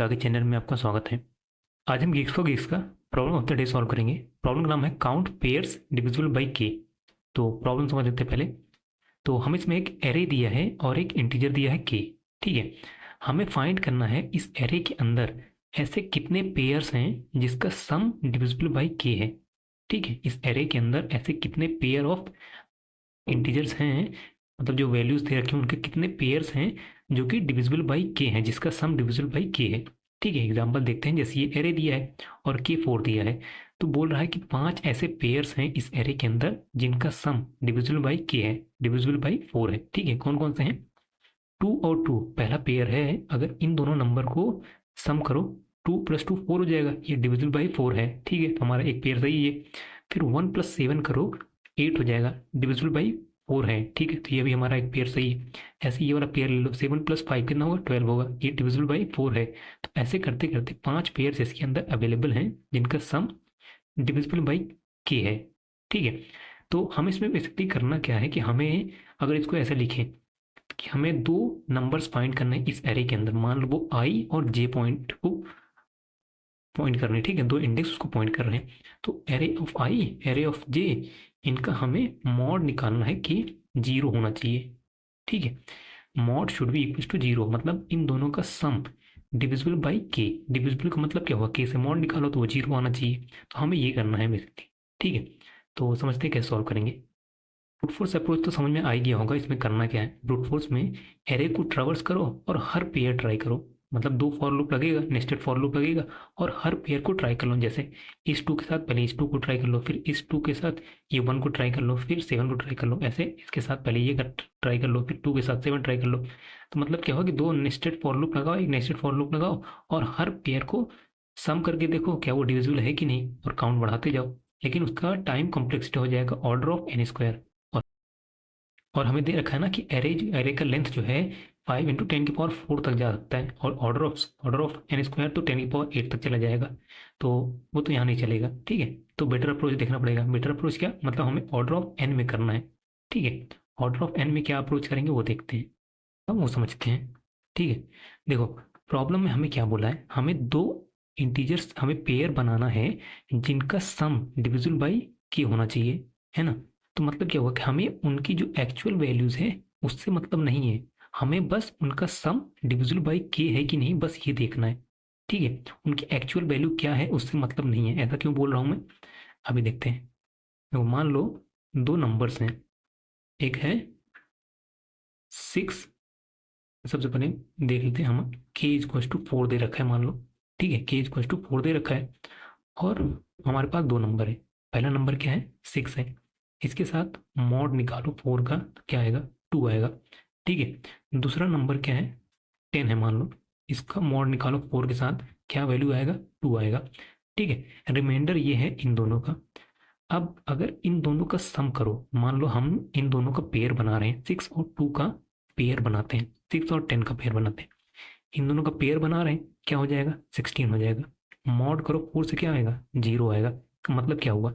का के चैनल में आपका स्वागत है। आज हम गिग्स फॉर गिग्स का problem of the day solve करेंगे। प्रॉब्लम का नाम है काउंट पेयर्स डिविजिबल बाई के। तो प्रॉब्लम समझ लेते हैं पहले। तो हम इसमें एक एरे दिया है और एक इंटीजर दिया है के। ठीक है, हमें फाइंड करना है इस एरे के अंदर ऐसे कितने पेयर्स हैं जिसका सम डिविजिबल बाई के है। ठीक है, इस एरे के अंदर ऐसे कितने पेयर ऑफ इंटीजर्स हैं, मतलब जो वैल्यूज दे रखे हैं उनके कितने पेयर्स हैं जो कि डिविजिबल बाई के हैं, जिसका सम डिविजिबल बाई के है। ठीक है, एग्जांपल देखते हैं। जैसे ये एरे दिया है और के 4 दिया है, तो बोल रहा है कि 5 ऐसे पेयर्स हैं इस एरे के अंदर जिनका सम डिविजिबल बाई के है, डिविजिबल बाई 4 है। ठीक है, कौन कौन से हैं? 2 और 2 पहला पेयर है। अगर इन दोनों नंबर को सम करो, 2 + 2 4 हो जाएगा, ये डिविजिबल बाई 4 है। ठीक है, तो हमारा एक पेयर सही है। फिर 1 + 7 करो, 8 हो जाएगा, डिविजिबल बाई 4 है। ठीक है, तो ये भी हमारा एक पेयर सही है। ऐसे ये वाला पेयर ले लो, 7 + 5 कितना होगा? 12 होगा, ये डिविजिबल बाई 4 है। तो ऐसे करते करते 5 पेयर इसके अंदर अवेलेबल हैं जिनका सम डिविजिबल बाई के है। ठीक है, तो हम इसमें बेसिकली करना क्या है कि हमें, अगर इसको ऐसे लिखें कि हमें दो नंबर्स फाइंड करने हैं इस एरे के अंदर। मान लो वो आई और जे पॉइंट को पॉइंट कर रहे हैं। ठीक है, दो इंडेक्स उसको पॉइंट कर रहे हैं। तो array of I, array of J, इनका हमें मॉड निकालना है कि 0 होना चाहिए। ठीक है, mod should be equal to 0, मतलब इन दोनों का sum divisible by k. Divisible का मतलब क्या हुआ? के से मॉड निकालो तो वो 0 आना चाहिए। तो हमें ये करना है बेसिकली। ठीक है, तो समझते हैं कैसे सॉल्व करेंगे। ब्रूट फोर्स अप्रोच तो समझ में आ ही गया होगा। इसमें करना क्या है, ब्रूट फोर्स में एरे को ट्रेवर्स करो और हर पेयर ट्राई करो। मतलब दो फॉर लूप लगेगा, नेस्टेड फॉर लूप लगेगा, और हर पेयर को ट्राई कर लो। जैसे इस 2 के साथ पहले इस 2 को ट्राई कर लो, फिर इस 2 के साथ ये 1 को ट्राई कर लो, फिर 7 को ट्राई कर लो। ऐसे इसके साथ पहले ये ट्राई कर लो, फिर 2 के साथ 7 ट्राई कर लो। तो मतलब क्या होगा कि दो नेस्टेड फॉर लूप लगाओ, एक नेस्टेड फॉर लूप लगाओ, और हर पेयर को सम करके देखो क्या वो डिविजिबल है कि नहीं, और काउंट बढ़ाते जाओ। लेकिन उसका टाइम कॉम्प्लेक्सिटी हो जाएगा ऑर्डर ऑफ एन स्क्वायर। और हमें दे रखा है ना कि एरे का लेंथ जो है 5 × 10⁴ तक जा सकता है, और ऑर्डर ऑफ एन स्क्वायर तो 10⁸ तक चला जाएगा। तो वो तो यहाँ नहीं चलेगा। ठीक है, तो बेटर अप्रोच देखना पड़ेगा। बेटर अप्रोच क्या मतलब, हमें ऑर्डर ऑफ एन में करना है। ठीक है, ऑर्डर ऑफ एन में क्या अप्रोच करेंगे वो देखते हैं, हम वो समझते हैं। ठीक है, देखो प्रॉब्लम में हमें क्या बोला है, हमें दो इंटीजर्स, हमें पेयर बनाना है जिनका सम डिविजिबल बाई के होना चाहिए, है ना। तो मतलब क्या हुआ कि हमें उनकी जो एक्चुअल वैल्यूज है उससे मतलब नहीं है, हमें बस उनका सम डिविजिबल बाई के है कि नहीं, बस ये देखना है। ठीक है, उनकी एक्चुअल वैल्यू क्या है उससे मतलब नहीं है। ऐसा क्यों बोल रहा हूँ मैं, अभी देखते हैं। तो मान लो दो नंबर्स हैं, एक है 6। सबसे पहले देख लेते हैं हम, k = 4 दे रखा है मान लो। ठीक है, k = 4 दे रखा है, और हमारे पास दो नंबर है। पहला नंबर क्या है? 6 है। इसके साथ मॉड निकालो 4 का, तो क्या आएगा? 2 आएगा। ठीक है, दूसरा नंबर क्या है? 10 है मान लो। इसका मॉड निकालो 4 के साथ, क्या वैल्यू आएगा? 2 आएगा। ठीक है, रिमाइंडर ये है इन दोनों का। अब अगर इन दोनों का सम करो, मान लो हम इन दोनों का पेयर बना रहे हैं, 6 और 2 का पेयर बनाते हैं, 6 और 10 का पेयर बनाते हैं। इन दोनों का पेयर बना रहे हैं, क्या हो जाएगा? 16 हो जाएगा। मॉड करो 4 से, क्या आएगा? 0 आएगा। का मतलब क्या हुआ?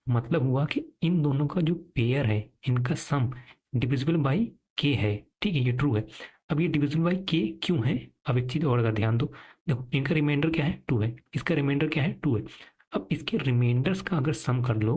मतलब हुआ कि इन दोनों का जो पेयर है इनका सम डिविजिबल बाई के है। ठीक है, ये ट्रू है। अब ये डिविजिबल बाई के क्यों है? अब एक चीज और का ध्यान दो। देखो इनका रिमाइंडर क्या है? 2 है। इसका रिमाइंडर क्या है? 2 है। अब इसके रिमाइंडर्स का अगर सम कर लो,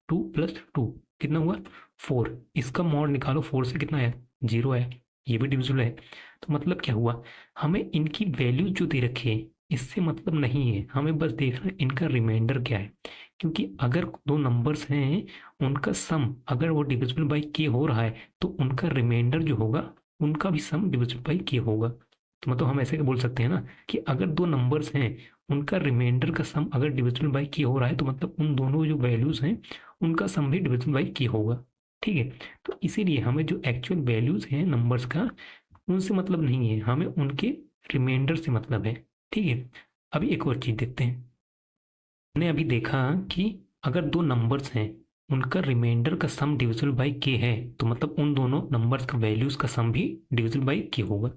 2 + 2 कितना हुआ? 4। इसका मॉड निकालो 4 से, कितना आया? 0 आया। ये भी डिविजिबल है। तो मतलब क्या हुआ, हमें इनकी वैल्यू जो दे रखी है इससे मतलब नहीं है, हमें बस देखना है इनका रिमाइंडर क्या है। क्योंकि अगर दो नंबर्स हैं, उनका सम अगर वो डिविजिबल बाई के हो रहा है, तो उनका रिमाइंडर जो होगा उनका भी सम डिविजिबल बाई के होगा। तो मतलब हम ऐसे बोल सकते हैं ना कि अगर दो नंबर्स हैं, उनका रिमाइंडर का सम अगर डिविजिबल बाई के हो रहा है, तो मतलब उन दोनों जो वैल्यूज हैं उनका सम भी डिविजिबल बाई के होगा। ठीक है, तो इसीलिए हमें जो एक्चुअल वैल्यूज हैं नंबर्स का, उनसे मतलब नहीं है, हमें उनके रिमाइंडर से मतलब है। ठीक है, अभी एक और चीज देखते हैं। हमने अभी देखा कि अगर दो नंबर्स हैं, उनका रिमाइंडर का सम डिविजिबल बाई के है, तो मतलब उन दोनों नंबर्स का वैल्यूज का सम भी डिविजिबल बाई के होगा।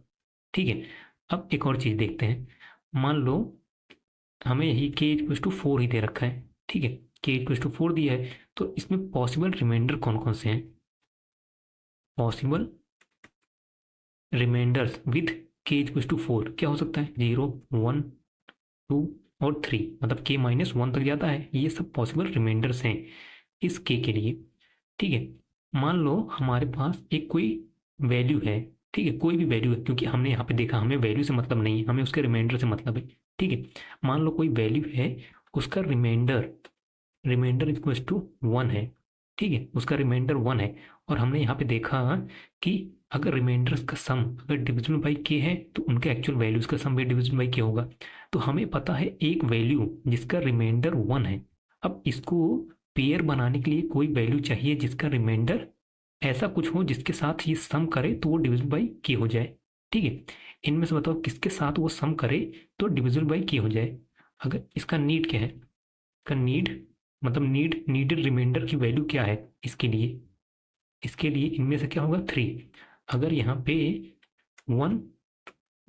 ठीक है, अब एक और चीज देखते हैं। मान लो हमें यही k = 4 ही दे रखा है। ठीक है, k = 4 दिया है, तो इसमें पॉसिबल रिमाइंडर कौन कौन से हैं? पॉसिबल रिमाइंडर्स विद के इक्वल्स टू 4 क्या हो सकता है 0 1 2 और 3, मतलब के माइनस 1 तक जाता है। ये सब पॉसिबल रिमाइंडर्स हैं इस के लिए। ठीक है, मान लो हमारे पास एक कोई वैल्यू है, ठीक है, कोई भी वैल्यू है, क्योंकि हमने यहाँ पे देखा हमें वैल्यू से मतलब नहीं है, हमें उसके रिमाइंडर से मतलब है। ठीक है, मान लो कोई वैल्यू है, उसका रिमाइंडर रिमाइंडर इक्वल्स टू 1 है। ठीक है, उसका रिमाइंडर 1 है, और हमने यहाँ पे देखा कि अगर रिमाइंडर्स का सम अगर डिविजिबल बाई के है तो उनके एक्चुअल वैल्यूज का सम भी डिविजिबल बाई के होगा। तो हमें पता है एक वैल्यू जिसका रिमाइंडर 1 है। अब इसको पेयर बनाने के लिए कोई वैल्यू चाहिए जिसका रिमाइंडर ऐसा कुछ हो जिसके साथ ये सम करे तो वो डिविजिबल बाई के हो जाए। ठीक है, इनमें से बताओ किसके साथ वो सम करे तो डिविजिबल बाई के हो जाए। अगर इसका नीड क्या है, इसका नीड मतलब नीडेड रिमाइंडर की वैल्यू क्या है इसके लिए इनमें से क्या होगा 3। अगर यहाँ पे 1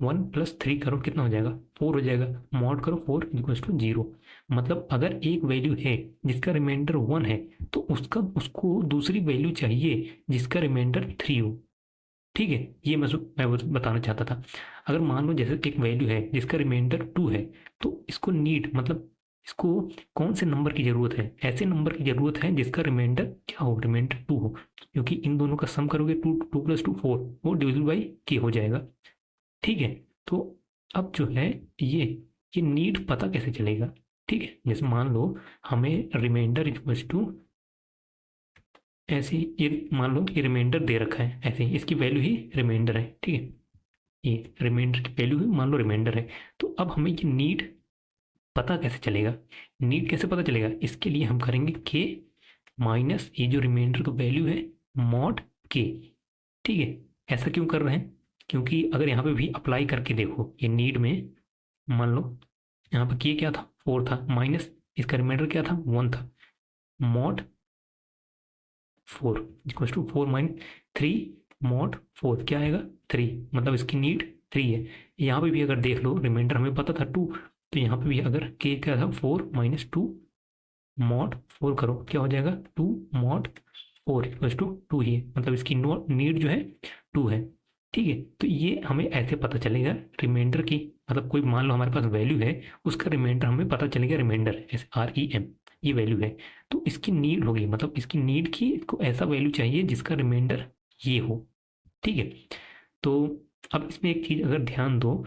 + 3 करो कितना हो जाएगा 4 हो जाएगा। मॉड करो 4 इक्वल्स टू 0। मतलब अगर एक वैल्यू है जिसका रिमाइंडर 1 है तो उसको दूसरी वैल्यू चाहिए जिसका रिमाइंडर 3 हो। ठीक है, ये मैं बताना चाहता था। अगर मान लो जैसे एक वैल्यू है जिसका रिमाइंडर 2 है, तो इसको नीड मतलब इसको कौन से नंबर की जरूरत है, ऐसे नंबर की जरूरत है जिसका रिमाइंडर क्या हो, रिमाइंडर 2 हो, क्योंकि इन दोनों का सम करोगे 2 + 2 4, वो डिविजिबल बाई के हो जाएगा। ठीक है, तो अब जो है ये ये नीड पता कैसे चलेगा। ठीक है, जैसे मान लो हमें रिमाइंडर इक्वल्स टू ऐसे ये मान लो ये रिमाइंडर दे रखा है, ऐसे ही इसकी वैल्यू ही रिमाइंडर है। ठीक है, ये रिमाइंडर की वैल्यू ही मान लो रिमाइंडर है। तो अब हमें ये नीड पता कैसे चलेगा, नीड कैसे पता चलेगा, इसके लिए हम करेंगे के माइनस ये जो रिमाइंडर का वैल्यू है मॉड के। ठीक है, ऐसा क्यों कर रहे हैं, क्योंकि अगर यहाँ पे भी अप्लाई करके देखो ये नीड में, मान लो यहाँ पे के क्या था 4 था, माइनस इसका रिमाइंडर क्या था 1 था, मॉड 4 इक्वल टू 4 - 3 मॉड 4 क्या आएगा 3, मतलब इसकी नीड 3 है। यहाँ पे भी अगर देख लो रिमाइंडर हमें पता था 2, तो यहाँ पे भी अगर के क्या था 4 - 2 मॉड 4 करो क्या हो जाएगा 2 मॉड 4 इक्वल टू 2 ही है, मतलब इसकी नीड जो है 2 है। ठीक है, तो ये हमें ऐसे पता चलेगा रिमाइंडर की, मतलब कोई मान लो हमारे पास वैल्यू है, उसका रिमाइंडर हमें पता चलेगा, रिमाइंडर REM ये वैल्यू है, तो इसकी नीड होगी, मतलब इसकी नीड की इसको ऐसा वैल्यू चाहिए जिसका रिमाइंडर ये हो। ठीक है, तो अब इसमें एक चीज अगर ध्यान दो,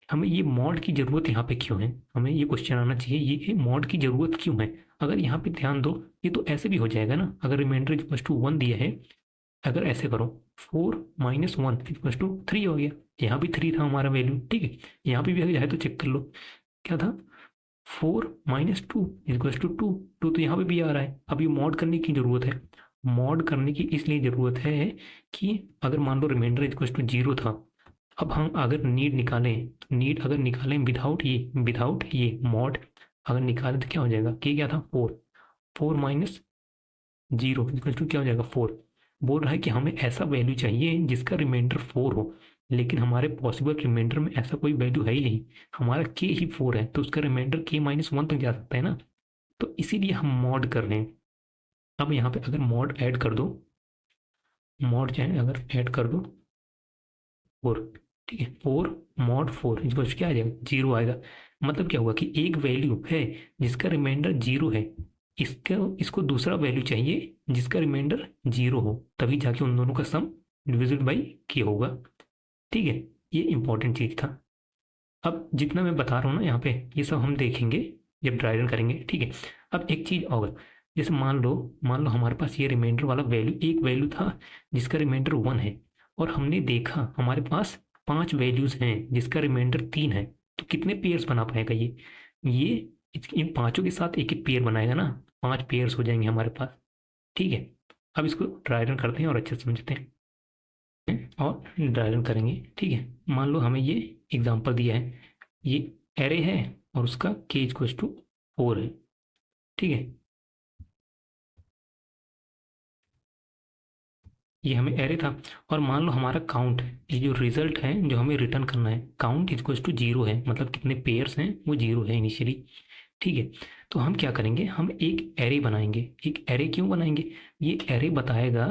हमें ये मॉड की जरूरत यहाँ पे क्यों है, हमें ये क्वेश्चन आना चाहिए ये मॉड की जरूरत क्यों है। अगर यहाँ पे ध्यान दो ये तो ऐसे भी हो जाएगा ना, अगर रिमाइंडर इक्वल टू 1 दिया है, अगर ऐसे करो 4 - 1 इक्वल टू 3 हो गया, यहाँ भी 3 था हमारा वैल्यू। ठीक है, यहाँ पे भी अगर चाहे तो चेक कर लो क्या था 4 - 2 इक्वल टू 2, 2 तो यहाँ पे भी आ रहा है। अब ये मॉड करने की जरूरत है, मॉड करने की इसलिए जरूरत है कि अगर मान लो रिमाइंडर इक्वल टू 0 था, अब हम अगर नीड निकालें, नीड अगर निकालें विदाउट ये मॉड अगर निकालें तो क्या हो जाएगा, के क्या था 4, 4 - 0 इक्वल टू क्या हो जाएगा 4। बोल रहा है कि हमें ऐसा वैल्यू चाहिए जिसका रिमाइंडर 4 हो, लेकिन हमारे पॉसिबल रिमाइंडर में ऐसा कोई वैल्यू है ही नहीं, हमारा के ही 4 है, तो उसका रिमाइंडर के -1 तक जा सकता है ना, तो इसीलिए हम मॉड कर रहे हैं। अब यहाँ पे अगर मॉड ऐड कर दो, मॉड चाहे अगर ऐड कर दो 4, ठीक है 4 मॉड 4 इक्वल क्या आ जाएगा 0 आएगा। मतलब क्या हुआ कि एक वैल्यू है जिसका रिमाइंडर 0 है, इसको दूसरा वैल्यू चाहिए जिसका रिमाइंडर 0 हो, तभी जाके उन दोनों का सम डिविजिबल बाई के होगा। ठीक है, ये इंपॉर्टेंट चीज था। अब जितना मैं बता रहा हूँ ना यहाँ पे ये सब हम देखेंगे जब ड्राई रन करेंगे। ठीक है, अब एक चीज और, जैसे मान लो हमारे पास ये रिमाइंडर वाला वैल्यू एक वैल्यू था जिसका रिमाइंडर 1 है, और हमने देखा हमारे पास 5 वैल्यूज हैं जिसका रिमाइंडर 3 है, तो कितने पेयर्स बना पाएगा ये इन पांचों के साथ एक एक पेयर बनाएगा ना, 5 पेयर्स हो जाएंगे हमारे पास। ठीक है, अब इसको ड्राई रन करते हैं और अच्छे से समझते हैं और ड्राई रन करेंगे। ठीक है, मान लो हमें ये एग्जांपल दिया है, ये एरे है और उसका के इक्वल टू 4 है। ठीक है, ये हमें एरे था, और मान लो हमारा काउंट, ये जो रिजल्ट है जो हमें रिटर्न करना है, काउंट इक्वल टू 0 है, मतलब कितने पेयर्स हैं वो 0 है इनिशियली। ठीक है, तो हम क्या करेंगे, हम एक एरे बनाएंगे। एक एरे क्यों बनाएंगे, ये एरे बताएगा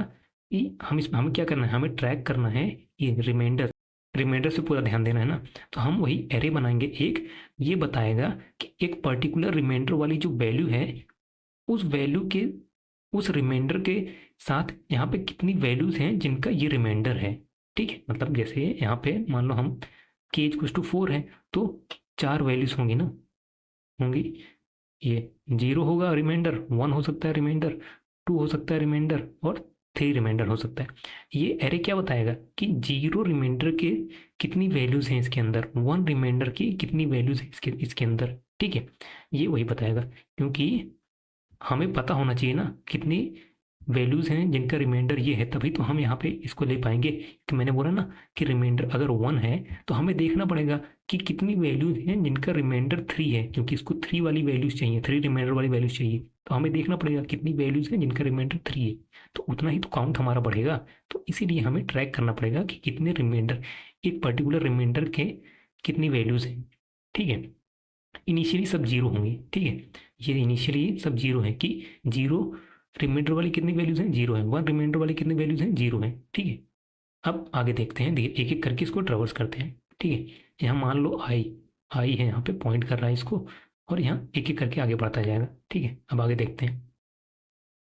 कि हम इसमें हमें क्या करना है, हमें ट्रैक करना है ये रिमाइंडर रिमाइंडर से पूरा ध्यान देना है ना। तो हम वही एरे बनाएंगे एक, ये बताएगा कि एक पर्टिकुलर रिमाइंडर वाली जो वैल्यू है, उस वैल्यू के, उस रिमाइंडर के साथ यहाँ पे कितनी वैल्यूज हैं जिनका ये रिमाइंडर है। ठीक है, मतलब जैसे यहाँ पे मान लो हम के इक्वल टू 4 है, तो 4 वैल्यूज होंगी ना, होंगी। ये 0 होगा रिमाइंडर, 1 हो सकता है रिमाइंडर, 2 हो सकता है रिमाइंडर, और 3 रिमाइंडर हो सकता है। ये एरे क्या बताएगा कि 0 रिमाइंडर के कितनी वैल्यूज हैं इसके अंदर, 1 रिमाइंडर की कितनी वैल्यूज हैं इसके इसके अंदर। ठीक है, ये वही बताएगा, क्योंकि हमें पता होना चाहिए ना कितनी वैल्यूज हैं जिनका रिमाइंडर ये है, तभी तो हम यहाँ पे इसको ले पाएंगे। कि मैंने बोला ना कि रिमाइंडर अगर 1 है तो हमें देखना पड़ेगा कि कितनी वैल्यूज हैं जिनका रिमाइंडर 3 है, क्योंकि इसको 3 वाली वैल्यूज चाहिए, 3 रिमाइंडर वाली वैल्यूज चाहिए। तो हमें देखना पड़ेगा कितनी वैल्यूज हैं जिनका रिमाइंडर 3 है, तो उतना ही तो काउंट हमारा बढ़ेगा। तो इसीलिए हमें ट्रैक करना पड़ेगा कि कितने रिमाइंडर, एक पर्टिकुलर रिमाइंडर के कितनी वैल्यूज हैं। ठीक है, इनिशियली सब जीरो होंगे। ठीक है, ये इनिशियली सब जीरो है कि जीरो रिमाइंडर वाली कितनी वैल्यूज हैं, जीरो है। 1 रिमाइंडर वाली कितनी वैल्यूज हैं, जीरो है। ठीक है, अब आगे देखते हैं, देखिए एक एक करके इसको ट्रेवर्स करते हैं। ठीक है, यहाँ मान लो आई, आई है यहाँ पे, पॉइंट कर रहा है इसको, और यहाँ एक एक करके आगे बढ़ता जाएगा। ठीक है, अब आगे देखते हैं।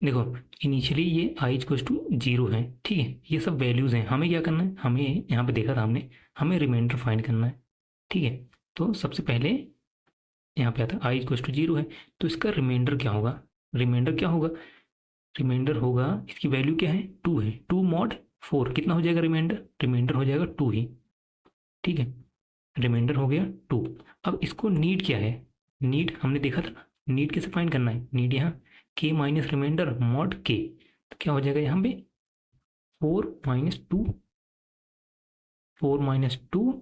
देखो इनिशियली ये आई इक्वल टू 0 है। ठीक है, ये सब वैल्यूज हैं, हमें क्या करना है, हमें यहाँ पे देखा था हमने, हमें रिमाइंडर फाइंड करना है। ठीक है, तो सबसे पहले यहाँ पे आता है आई इक्वल टू 0 है, तो इसका रिमाइंडर क्या होगा, रिमाइंडर क्या होगा, रिमाइंडर होगा, इसकी वैल्यू क्या है, 2 है, 2 मॉड 4 कितना हो जाएगा रिमाइंडर, रिमाइंडर हो जाएगा 2 ही। ठीक है, रिमाइंडर हो गया 2। अब इसको नीड क्या है, नीड हमने देखा था ना, नीड कैसे फाइंड करना है, नीड यहाँ के माइनस रिमाइंडर मॉड के, तो क्या हो जाएगा यहाँ पे 4 - 2, 4 - 2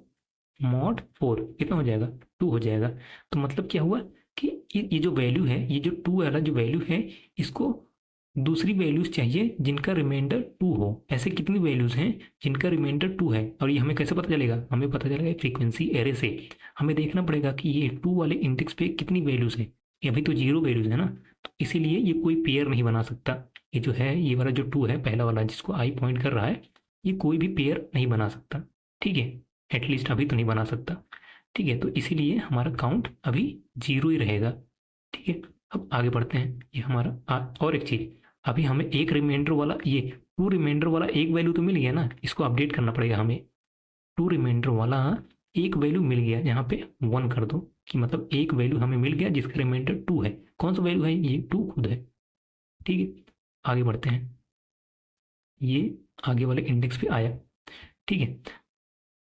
मॉड 4 कितना हो जाएगा, 2 हो जाएगा। तो मतलब क्या हुआ कि ये जो वैल्यू है, ये जो 2 वाला जो वैल्यू है, इसको दूसरी वैल्यूज चाहिए जिनका रिमाइंडर 2 हो। ऐसे कितनी वैल्यूज हैं जिनका रिमाइंडर 2 है, और ये हमें कैसे पता चलेगा, हमें पता चलेगा फ्रीक्वेंसी एरे से। हमें देखना पड़ेगा कि ये 2 वाले इंडेक्स पे कितनी वैल्यूज है, ये अभी तो 0 वैल्यूज है ना, तो इसीलिए ये कोई पेयर नहीं बना सकता। ये जो है, ये वाला जो 2 है पहला वाला जिसको आई पॉइंट कर रहा है, ये कोई भी पेयर नहीं बना सकता। ठीक है, एटलीस्ट अभी तो नहीं बना सकता। ठीक है, तो इसीलिए हमारा काउंट अभी 0 ही रहेगा। ठीक है, अब आगे बढ़ते हैं। ये हमारा और एक चीज़, अभी हमें एक रिमाइंडर वाला, ये 2 रिमाइंडर वाला एक वैल्यू तो मिल गया ना, इसको अपडेट करना पड़ेगा हमें। 2 रिमाइंडर वाला एक वैल्यू मिल गया, यहाँ पे 1 कर दो, कि मतलब एक वैल्यू हमें मिल गया जिसका रिमाइंडर 2 है। कौन सा वैल्यू है, ये 2 खुद है। ठीक है, आगे बढ़ते हैं, ये आगे वाले इंडेक्स पे आया। ठीक है,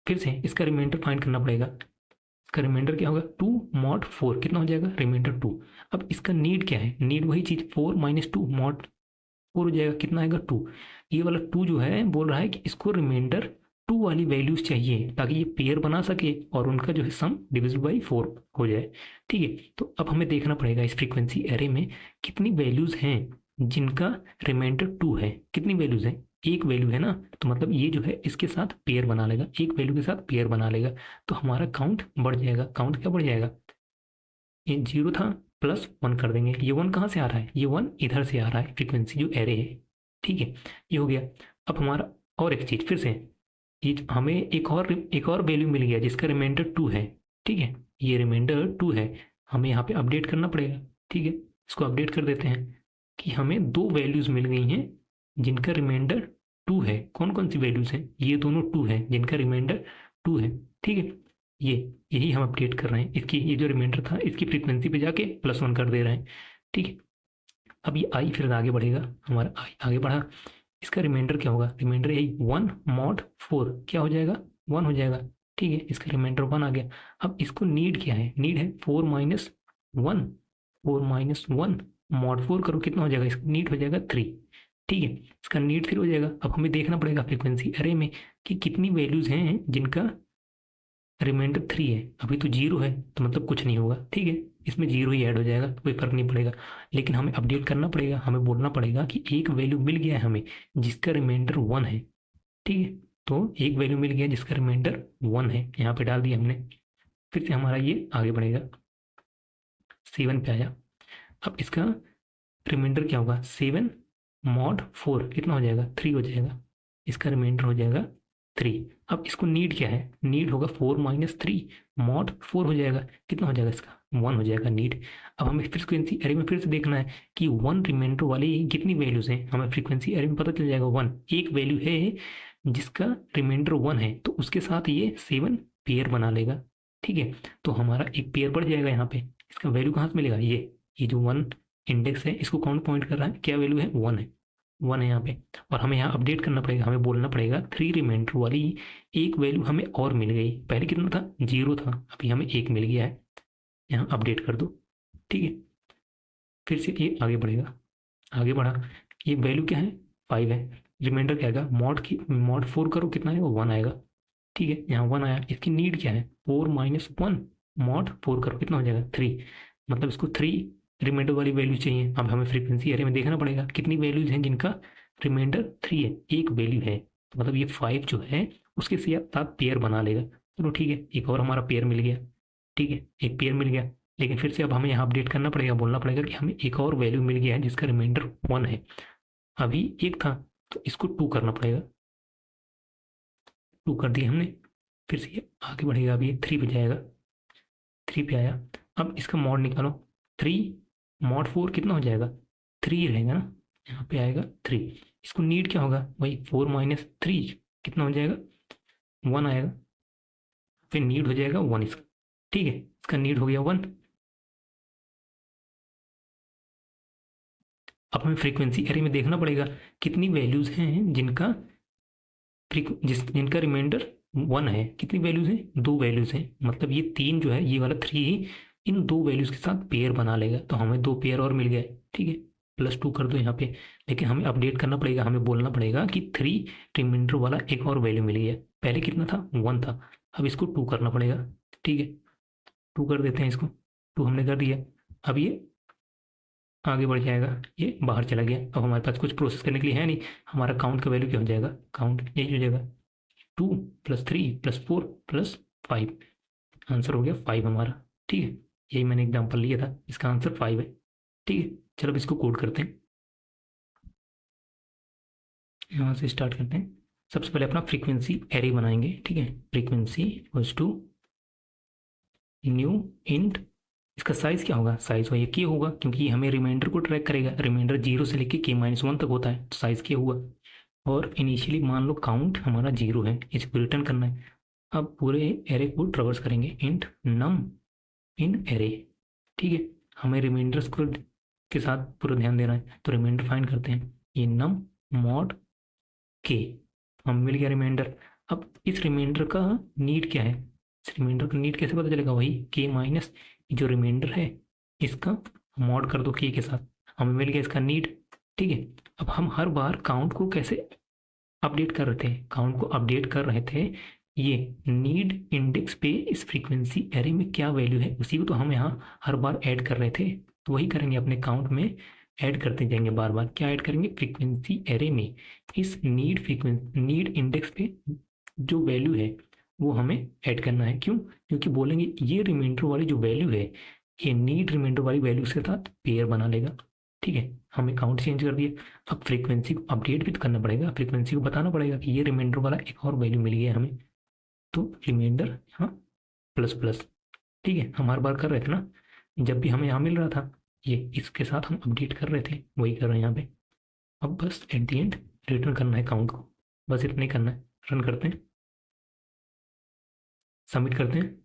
फिर से इसका रिमाइंडर फाइंड करना पड़ेगा। इसका रिमाइंडर क्या होगा, 2 मॉड 4 कितना हो जाएगा, रिमाइंडर 2। अब इसका नीड क्या है, नीड वही चीज़ 4 - 2 मॉड 4 हो जाएगा, कितना आएगा 2। ये वाला 2 जो है बोल रहा है कि इसको रिमाइंडर 2 वाली वैल्यूज चाहिए ताकि ये पेयर बना सके और उनका जो है सम डिविजिबल बाई 4 हो जाए। ठीक है, तो अब हमें देखना पड़ेगा इस फ्रीक्वेंसी एरे में कितनी वैल्यूज हैं जिनका रिमाइंडर 2 है। कितनी वैल्यूज हैं, एक वैल्यू है ना, तो मतलब ये जो है इसके साथ पेयर बना लेगा, एक वैल्यू के साथ पेयर बना लेगा, तो हमारा काउंट बढ़ जाएगा। काउंट क्या बढ़ जाएगा, ये 0 था, +1 कर देंगे। ये 1 कहाँ से आ रहा है, ये 1 इधर से आ रहा है, फ्रीक्वेंसी जो एरे है। ठीक है, ये हो गया। अब हमारा और एक चीज़ फिर से, ये हमें एक और वैल्यू मिल गया जिसका रिमाइंडर 2 है। ठीक है, ये रिमाइंडर 2 है, हमें यहाँ पे अपडेट करना पड़ेगा। ठीक है, इसको अपडेट कर देते हैं कि हमें 2 वैल्यूज मिल गई हैं जिनका रिमाइंडर 2 है। कौन कौन सी वैल्यूज हैं, ये दोनों 2 है जिनका रिमाइंडर 2 है। ठीक है, ये यही हम अपडेट कर रहे हैं, इसकी ये जो रिमाइंडर था इसकी फ्रीक्वेंसी पे जाके +1 कर दे रहे हैं। ठीक है, अब ये आई फिर आगे बढ़ेगा, हमारा आई आगे बढ़ा, इसका रिमाइंडर क्या होगा, रिमाइंडर यही 1 मॉड 4 क्या हो जाएगा, 1 हो जाएगा। ठीक है, इसका रिमाइंडर 1 आ गया। अब इसको नीड क्या है, नीड है 4 - 1, 4 - 1 मॉड 4 करो, कितना हो जाएगा, इसका नीड हो जाएगा 3। ठीक है, इसका नीड 3 हो जाएगा। अब हमें देखना पड़ेगा फ्रीक्वेंसी अरे में कि कितनी वैल्यूज हैं जिनका रिमाइंडर 3 है। अभी तो 0 है, तो मतलब कुछ नहीं होगा। ठीक है, इसमें 0 ही ऐड हो जाएगा, कोई फर्क नहीं पड़ेगा। लेकिन हमें अपडेट करना पड़ेगा, हमें बोलना पड़ेगा कि एक वैल्यू मिल गया है हमें जिसका रिमाइंडर 1 है। ठीक है, तो एक वैल्यू मिल गया जिसका रिमाइंडर 1 है, यहाँ पे डाल दिया हमने। फिर से हमारा ये आगे बढ़ेगा, 7 पे आया। अब इसका रिमाइंडर क्या होगा, 7 मॉड 4 कितना हो जाएगा, 3 हो जाएगा। इसका रिमाइंडर हो जाएगा 3। अब इसको नीड क्या है, नीड होगा 4 माइनस 3, मॉड 4 हो जाएगा, कितना हो जाएगा इसका 1 हो जाएगा नीड। अब हमें फ्रीक्वेंसी एरे में फिर से देखना है कि 1 रिमाइंडर वाली कितनी वैल्यूज हैं, हमें फ्रीक्वेंसी एरे में पता चल जाएगा 1 एक वैल्यू है जिसका रिमाइंडर 1 है, तो उसके साथ ये 7 पेयर बना लेगा। ठीक है, तो हमारा एक पेयर बढ़ जाएगा यहाँ पे। इसका वैल्यू कहाँ से मिलेगा, ये जो 1 इंडेक्स है इसको कौन पॉइंट कर रहा है, क्या वैल्यू है 1 है, 1 है यहाँ पे। और हमें यहाँ अपडेट करना पड़ेगा, हमें बोलना पड़ेगा 3 रिमाइंडर वाली एक वैल्यू हमें और मिल गई, पहले कितना था 0 था, अभी हमें 1 मिल गया है, यहाँ अपडेट कर दो। ठीक है, फिर से ये आगे बढ़ेगा, आगे बढ़ा, ये वैल्यू क्या है 5 है, रिमाइंडर क्या आएगा मॉड 4 करो कितना आएगा 1 आएगा। ठीक है, यहाँ 1 आया, इसकी नीड क्या है 4 माइनस 1, मॉड 4 करो कितना हो जाएगा 3, मतलब इसको 3 रिमाइंडर वाली वैल्यू चाहिए। अब हमें फ्रीक्वेंसी एरे में देखना पड़ेगा कितनी वैल्यूज हैं जिनका रिमाइंडर 3 है, एक वैल्यू है, तो मतलब ये 5 जो है उसके साथ पेयर बना लेगा। चलो ठीक है, एक और हमारा पेयर मिल गया। ठीक है, एक पेयर मिल गया, लेकिन फिर से अब हमें यहाँ अपडेट करना पड़ेगा, बोलना पड़ेगा कि हमें एक और वैल्यू मिल गया है जिसका रिमाइंडर 1 है, अभी 1 था तो इसको 2 करना पड़ेगा, 2 कर दिया हमने। फिर से ये आगे बढ़ेगा, अभी ये 3 पे जाएगा, 3 पे आया। अब इसका मॉड निकालो, 3 मॉड 4 कितना हो जाएगा 3 रहेगा ना, यहाँ पे आएगा 3। इसको नीड क्या होगा वही 4 माइनस 3 कितना हो जाएगा 1 आएगा, फिर नीड हो जाएगा 1 इसका। ठीक है, इसका नीड हो गया 1। अब हमें फ्रीक्वेंसी एरे में देखना पड़ेगा कितनी वैल्यूज हैं जिनका रिमाइंडर 1 है, कितनी वैल्यूज हैं 2 वैल्यूज हैं, मतलब ये 3 जो है ये वाला 3 इन 2 वैल्यूज के साथ पेयर बना लेगा, तो हमें 2 पेयर और मिल गए। ठीक है, +2 कर दो यहाँ पे, लेकिन हमें अपडेट करना पड़ेगा, हमें बोलना पड़ेगा कि 3 रिमाइंडर वाला एक और वैल्यू मिल गया, पहले कितना था 1 था, अब इसको 2 करना पड़ेगा। ठीक है, 2 कर देते हैं इसको, 2 हमने कर दिया। अब ये आगे बढ़ जाएगा, ये बाहर चला गया, अब हमारे पास कुछ प्रोसेस करने के लिए है नहीं, हमारा काउंट का वैल्यू क्या हो जाएगा, काउंट यही हो जाएगा 2 + 3 + 4 + 5, आंसर हो गया 5 हमारा। ठीक है, यही मैंने एग्जांपल लिया था, इसका आंसर 5 है। ठीक है, चलो अब इसको कोड करते हैं, यहाँ से स्टार्ट करते हैं। सबसे पहले अपना फ्रीक्वेंसी एरे बनाएंगे। ठीक है, frequency equals to new int, इसका साइज क्या होगा, साइज वही के होगा क्योंकि ये हमें रिमाइंडर को ट्रैक करेगा, रिमाइंडर 0 से लेके k-1 तक होता है, तो साइज के हुआ। और इनिशियली मान लो काउंट हमारा 0 है, इसको रिटर्न करना है। अब पूरे एरे को ट्रेवर्स करेंगे, इंट नम इन एरे। ठीक है, हमें रिमाइंडर्स को के साथ पूरा ध्यान देना है, तो रिमाइंडर फाइंड करते हैं, ये नम मॉड के, हम मिल गया रिमाइंडर। अब इस रिमाइंडर का नीड क्या है, इस रिमाइंडर का नीड कैसे पता चलेगा, वही k- जो रिमाइंडर है इसका मॉड कर दो के साथ, हमें मिल गया इसका नीड। ठीक है, अब हम हर बार काउंट को कैसे अपडेट कर रहे थे, काउंट को अपडेट कर रहे थे, ये नीड इंडेक्स पे इस फ्रीक्वेंसी एरे में क्या वैल्यू है उसी को तो हम यहाँ हर बार ऐड कर रहे थे, तो वही करेंगे अपने काउंट में, ऐड करते जाएंगे बार बार। क्या ऐड करेंगे, फ्रीक्वेंसी एरे में इस नीड इंडेक्स पे जो वैल्यू है वो हमें ऐड करना है। क्यों, क्योंकि बोलेंगे ये रिमाइंडर वाली जो वैल्यू है ये नीड रिमाइंडर वाली वैल्यू के साथ पेयर बना लेगा। ठीक है, हमने काउंट चेंज कर दिया, अब फ्रीक्वेंसी को अपडेट भी तो करना पड़ेगा, फ्रीक्वेंसी को बताना पड़ेगा कि ये रिमाइंडर वाला एक और वैल्यू मिल गया हमें, तो रिमाइंडर हाँ प्लस प्लस। ठीक है, हम हर बार कर रहे थे ना, जब भी हमें यहाँ मिल रहा था ये इसके साथ हम अपडेट कर रहे थे, वही कर रहे हैं यहाँ पे। अब बस एट दी एंड रिटर्न करना है काउंट को, बस इतना ही करना है। रन करते हैं, सबमिट करते हैं,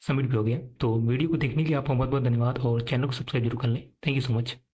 सबमिट भी हो गया। तो वीडियो को देखने के लिए आपका बहुत बहुत धन्यवाद और चैनल को सब्सक्राइब जरूर कर लें। Thank you so much.